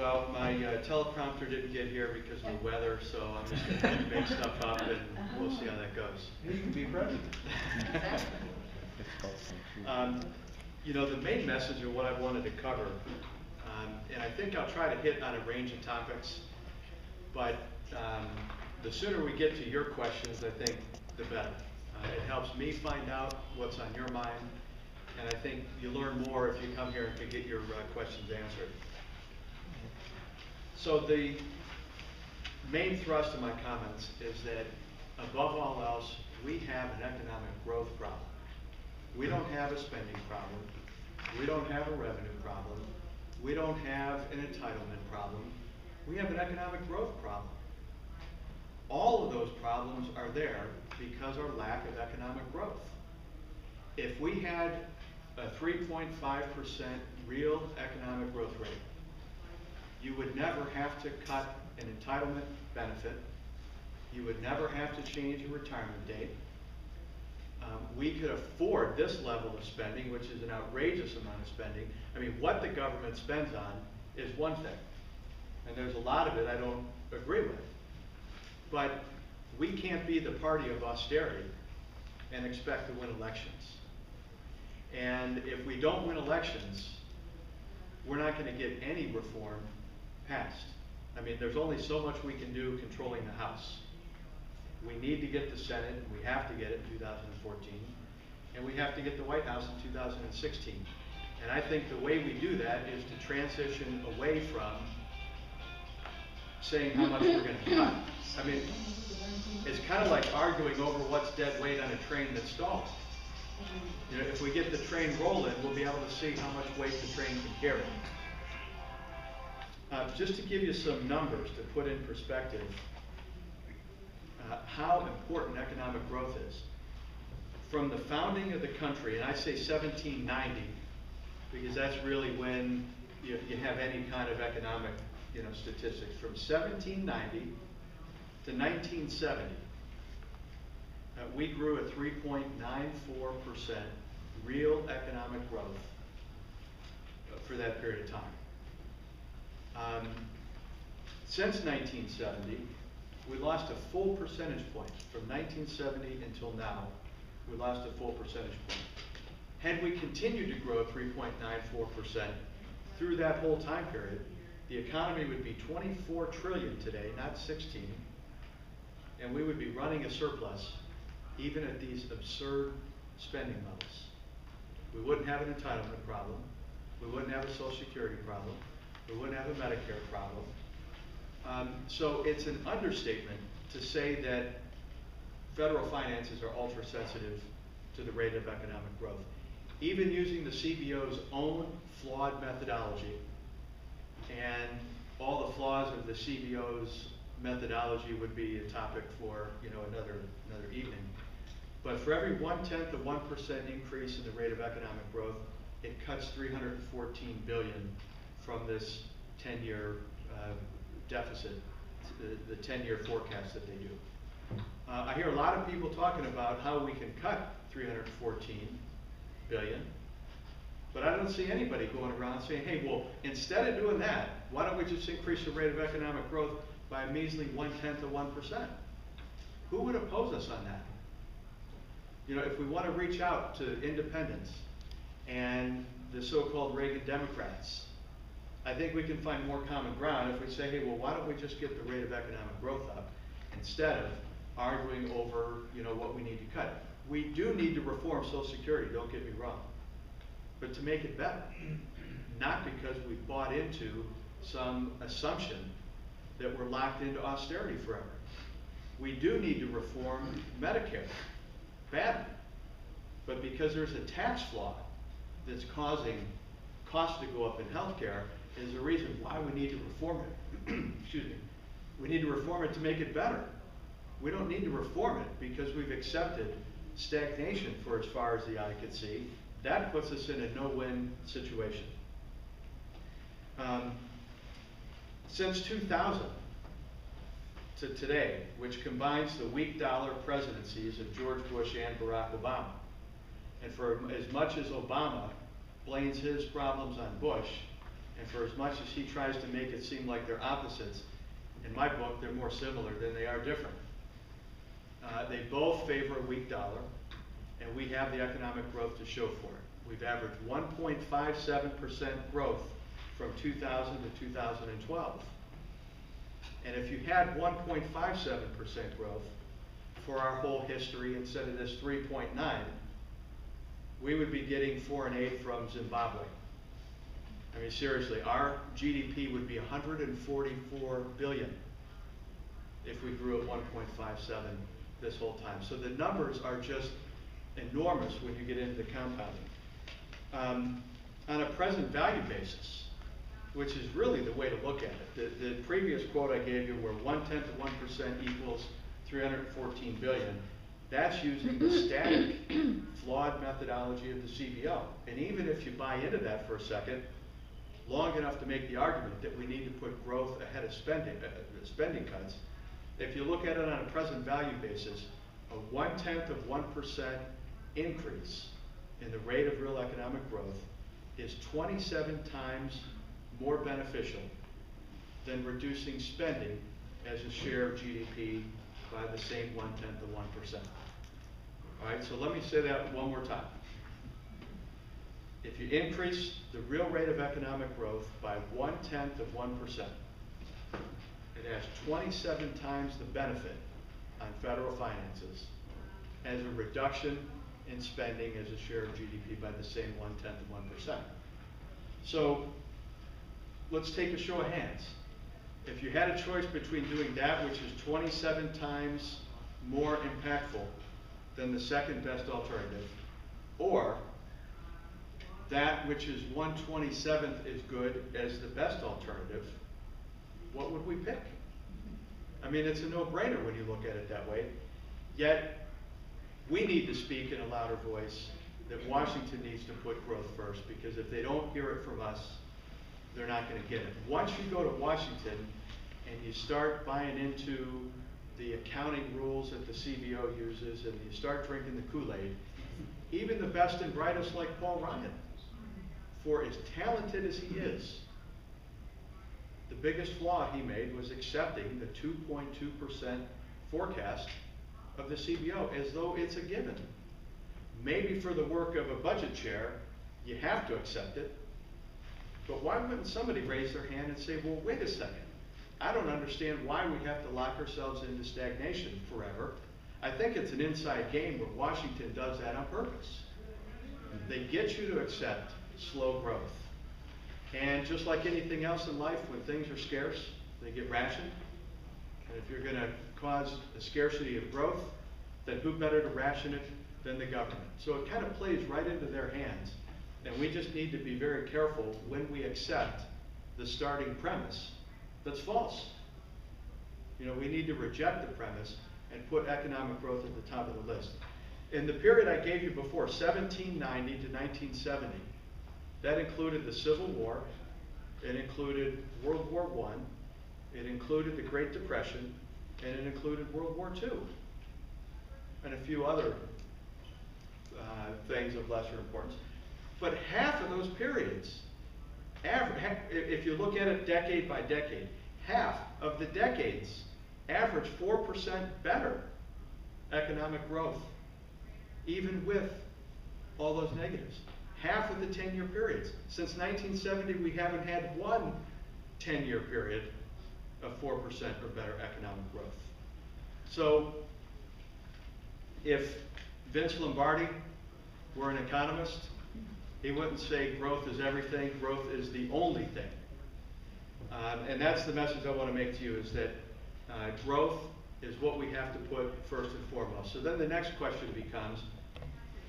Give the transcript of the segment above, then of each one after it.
Well, my teleprompter didn't get here because of the weather, so I'm just going to make stuff up and we'll see how that goes. You can be president. You know, the main message of what I wanted to cover, and I think I'll try to hit on a range of topics, but the sooner we get to your questions, I think, the better. It helps me find out what's on your mind, and I think you learn more if you come here and can get your questions answered. So the main thrust of my comments is that, above all else, we have an economic growth problem. We don't have a spending problem. We don't have a revenue problem. We don't have an entitlement problem. We have an economic growth problem. All of those problems are there because of our lack of economic growth. If we had a 3.5% real economic growth rate, you would never have to cut an entitlement benefit. You would never have to change your retirement date. We could afford this level of spending, which is an outrageous amount of spending. I mean, what the government spends on is one thing, and there's a lot of it I don't agree with. But we can't be the party of austerity and expect to win elections. And if we don't win elections, we're not going to get any reform passed. I mean, there's only so much we can do controlling the House. We need to get the Senate, and we have to get it in 2014, and we have to get the White House in 2016. And I think the way we do that is to transition away from saying how much we're going to cut. I mean, it's kind of like arguing over what's dead weight on a train that's stalled. You know, if we get the train rolling, we'll be able to see how much weight the train can carry. Just to give you some numbers to put in perspective how important economic growth is. From the founding of the country, and I say 1790, because that's really when you have any kind of economic statistics. From 1790 to 1970, we grew at 3.94% real economic growth for that period of time. Since 1970, we lost a full percentage point. From 1970 until now, we lost a full percentage point. Had we continued to grow 3.94% through that whole time period, the economy would be 24 trillion today, not 16, and we would be running a surplus even at these absurd spending levels. We wouldn't have an entitlement problem. We wouldn't have a Social Security problem. We wouldn't have a Medicare problem. So it's an understatement to say that federal finances are ultra sensitive to the rate of economic growth. Even using the CBO's own flawed methodology, and all the flaws of the CBO's methodology would be a topic for another evening. But for every 1/10 of 1% increase in the rate of economic growth, it cuts $314 billion from this 10-year deficit, the 10-year forecast that they do. I hear a lot of people talking about how we can cut $314 billion, but I don't see anybody going around saying, hey, well, instead of doing that, why don't we just increase the rate of economic growth by a measly 1/10 of 1%? Who would oppose us on that? If we want to reach out to independents and the so-called Reagan Democrats, I think we can find more common ground if we say, hey, well, why don't we just get the rate of economic growth up instead of arguing over, what we need to cut. We do need to reform Social Security, don't get me wrong, but to make it better, not because we bought into some assumption that we're locked into austerity forever. We do need to reform Medicare badly, but because there's a tax flaw that's causing costs to go up in healthcare is the reason why we need to reform it. Excuse me. We need to reform it to make it better. We don't need to reform it because we've accepted stagnation for as far as the eye can see. That puts us in a no-win situation. Since 2000 to today, which combines the weak dollar presidencies of George Bush and Barack Obama, and for as much as Obama blames his problems on Bush, And for as much as he tries to make it seem like they're opposites, in my book, they're more similar than they are different. They both favor a weak dollar, and we have the economic growth to show for it. We've averaged 1.57% growth from 2000 to 2012. And if you had 1.57% growth for our whole history instead of this 3.9, we would be getting foreign aid from Zimbabwe. I mean, seriously, our GDP would be 144 billion if we grew at 1.57 this whole time. So the numbers are just enormous when you get into the compounding. On a present value basis, which is really the way to look at it, the previous quote I gave you where 0.1% equals 314 billion. That's using the static, flawed methodology of the CBO. And even if you buy into that for a second, long enough to make the argument that we need to put growth ahead of spending cuts, if you look at it on a present value basis, a 0.1% increase in the rate of real economic growth is 27 times more beneficial than reducing spending as a share of GDP by the same 0.1%. All right, so let me say that one more time. If you increase the real rate of economic growth by 0.1%, it has 27 times the benefit on federal finances as a reduction in spending as a share of GDP by the same 0.1%. So let's take a show of hands. If you had a choice between doing that, which is 27 times more impactful than the second best alternative, or that which is 1/27th as good as the best alternative, what would we pick? I mean, it's a no-brainer when you look at it that way. Yet, we need to speak in a louder voice that Washington needs to put growth first, because if they don't hear it from us, they're not going to get it. Once you go to Washington and you start buying into the accounting rules that the CBO uses and you start drinking the Kool-Aid, even the best and brightest like Paul Ryan, for as talented as he is, the biggest flaw he made was accepting the 2.2% forecast of the CBO as though it's a given. Maybe for the work of a budget chair, you have to accept it. But why wouldn't somebody raise their hand and say, well, wait a second. I don't understand why we have to lock ourselves into stagnation forever. I think it's an inside game where Washington does that on purpose. They get you to accept slow growth. And just like anything else in life, when things are scarce, they get rationed. And if you're going to cause a scarcity of growth, then who better to ration it than the government? So it kind of plays right into their hands. And we just need to be very careful when we accept the starting premise that's false. You know, we need to reject the premise and put economic growth at the top of the list. In the period I gave you before, 1790 to 1970, that included the Civil War, it included World War I, it included the Great Depression, and it included World War II, and a few other things of lesser importance. But half of those periods, if you look at it decade by decade, half of the decades average 4% better economic growth, even with all those negatives. Half of the 10-year periods. Since 1970, we haven't had one 10-year period of 4% or better economic growth. So if Vince Lombardi were an economist, he wouldn't say growth is everything, growth is the only thing. And that's the message I want to make to you, is that growth is what we have to put first and foremost. So then the next question becomes,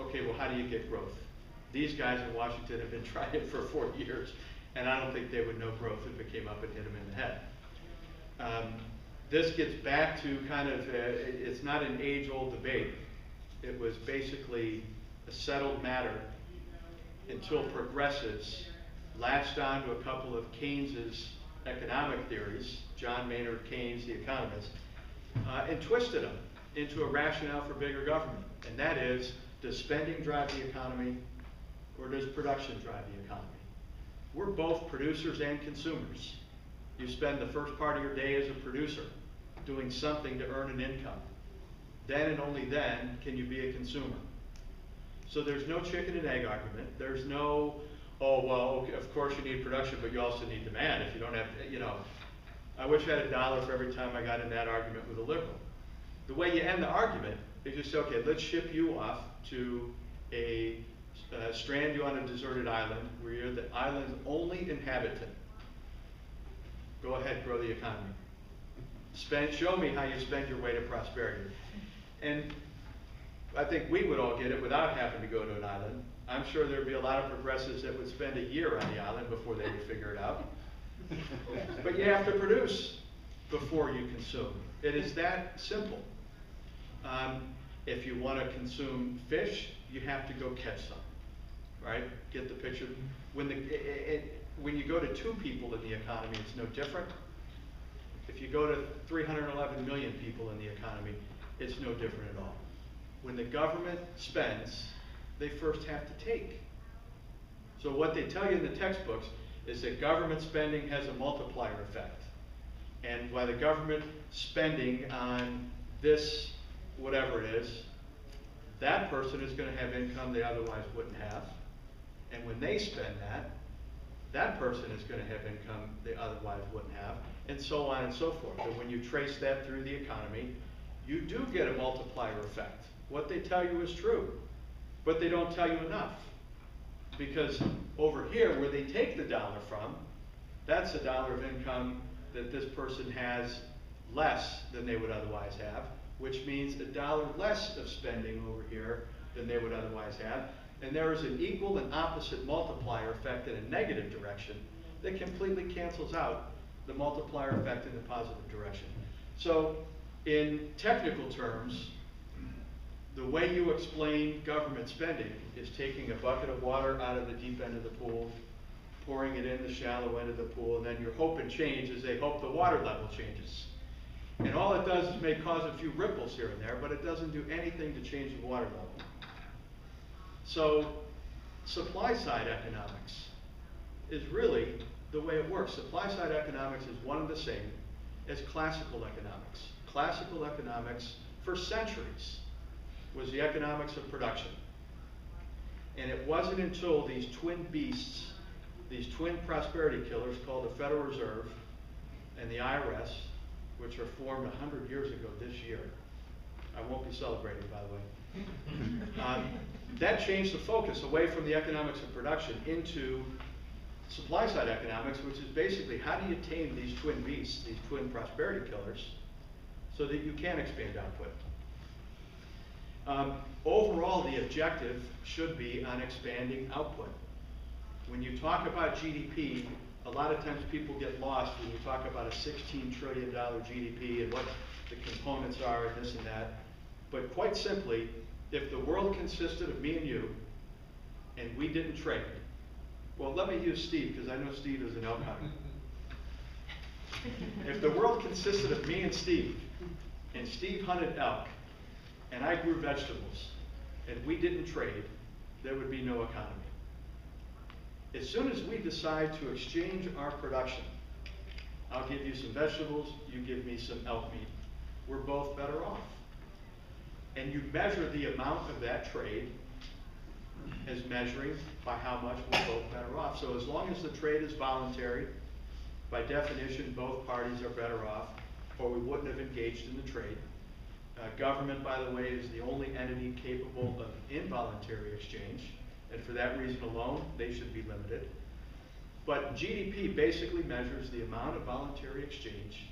okay, well, how do you get growth? These guys in Washington have been trying it for 4 years, and I don't think they would know growth if it came up and hit them in the head. This gets back to kind of, it's not an age-old debate. It was basically a settled matter until progressives latched on to a couple of Keynes's economic theories, John Maynard Keynes, the economist, and twisted them into a rationale for bigger government. And that is, does spending drive the economy, or does production drive the economy? we're both producers and consumers. You spend the first part of your day as a producer doing something to earn an income. Then and only then can you be a consumer. So there's no chicken and egg argument. There's no, oh, well, okay, of course you need production, but you also need demand. If you don't have, you know, I wish I had $1 for every time I got in that argument with a liberal. The way you end the argument is you say, okay, let's ship you off to strand you on a deserted island where you're the island's only inhabitant. Go ahead, grow the economy. Show me how you spend your way to prosperity. And I think we would all get it without having to go to an island. I'm sure there'd be a lot of progressives that would spend a year on the island before they would figure it out. But you have to produce before you consume. It is that simple. If you want to consume fish, you have to go catch some, right? Get the picture. When you go to 2 people in the economy, it's no different. If you go to 311 million people in the economy, it's no different at all. When the government spends, they first have to take. So what they tell you in the textbooks is that government spending has a multiplier effect. And by the government spending on this, whatever it is, that person is going to have income they otherwise wouldn't have. And when they spend that, that person is going to have income they otherwise wouldn't have, and so on and so forth. And when you trace that through the economy, you do get a multiplier effect. What they tell you is true, but they don't tell you enough. Because over here, where they take the $1 from, that's a $1 of income that this person has less than they would otherwise have, which means $1 less of spending over here than they would otherwise have. And there is an equal and opposite multiplier effect in a negative direction that completely cancels out the multiplier effect in the positive direction. So in technical terms, the way you explain government spending is taking a bucket of water out of the deep end of the pool, pouring it in the shallow end of the pool, and then your hope and change is they hope the water level changes. And all it does is may cause a few ripples here and there, but it doesn't do anything to change the water level. So supply side economics is really the way it works. Supply side economics is one and the same as classical economics. Classical economics for centuries was the economics of production. And it wasn't until these twin beasts, these twin prosperity killers called the Federal Reserve and the IRS, which are formed 100 years ago this year. I won't be celebrating, by the way. That changed the focus away from the economics of production into supply side economics, which is basically how do you tame these twin beasts, these twin prosperity killers, so that you can expand output. Overall, the objective should be on expanding output. When you talk about GDP, a lot of times people get lost when you talk about a $16 trillion GDP and what the components are and this and that. But quite simply, if the world consisted of me and you, and we didn't trade, well, let me use Steve, because I know Steve is an elk hunter. If the world consisted of me and Steve Steve hunted elk, and I grew vegetables, and we didn't trade, there would be no economy. As soon as we decide to exchange our production, I'll give you some vegetables, you give me some elk meat, we're both better off. And you measure the amount of that trade as measuring by how much we're both better off. So as long as the trade is voluntary, by definition, both parties are better off, or we wouldn't have engaged in the trade. Government, by the way, is the only entity capable of involuntary exchange, and for that reason alone, they should be limited. But GDP basically measures the amount of voluntary exchange